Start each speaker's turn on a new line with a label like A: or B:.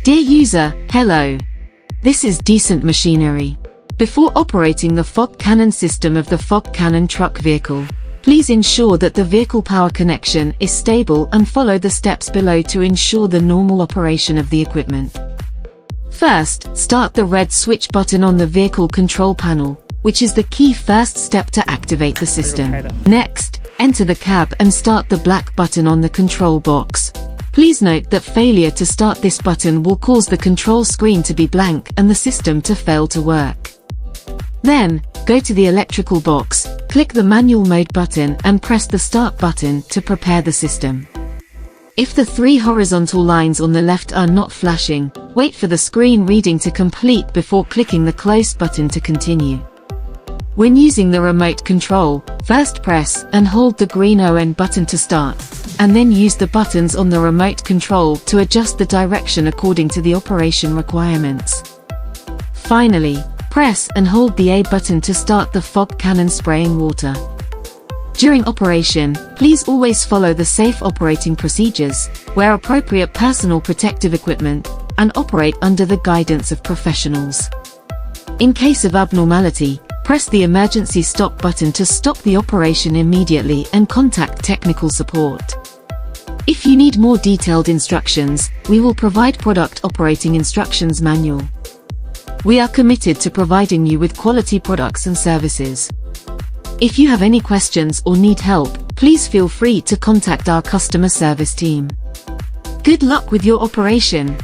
A: Dear user, hello. This is Decent Machinery. Before operating the fog cannon system of the fog cannon truck vehicle, please ensure that the vehicle power connection is stable and follow the steps below to ensure the normal operation of the equipment. First, start the red switch button on the vehicle control panel, which is the key first step to activate the system. Next, enter the cab and start the black button on the control box. Please note that failure to start this button will cause the control screen to be blank and the system to fail to work. Then, go to the electrical box, click the manual mode button and press the start button to prepare the system. If the 3 horizontal lines on the left are not flashing, wait for the screen reading to complete before clicking the close button to continue. When using the remote control, first press and hold the green ON button to start, and then use the buttons on the remote control to adjust the direction according to the operation requirements. Finally, press and hold the A button to start the fog cannon spraying water. During operation, please always follow the safe operating procedures, wear appropriate personal protective equipment, and operate under the guidance of professionals. In case of abnormality, press the emergency stop button to stop the operation immediately and contact technical support. If you need more detailed instructions, we will provide product operating instructions manual. We are committed to providing you with quality products and services. If you have any questions or need help, please feel free to contact our customer service team. Good luck with your operation.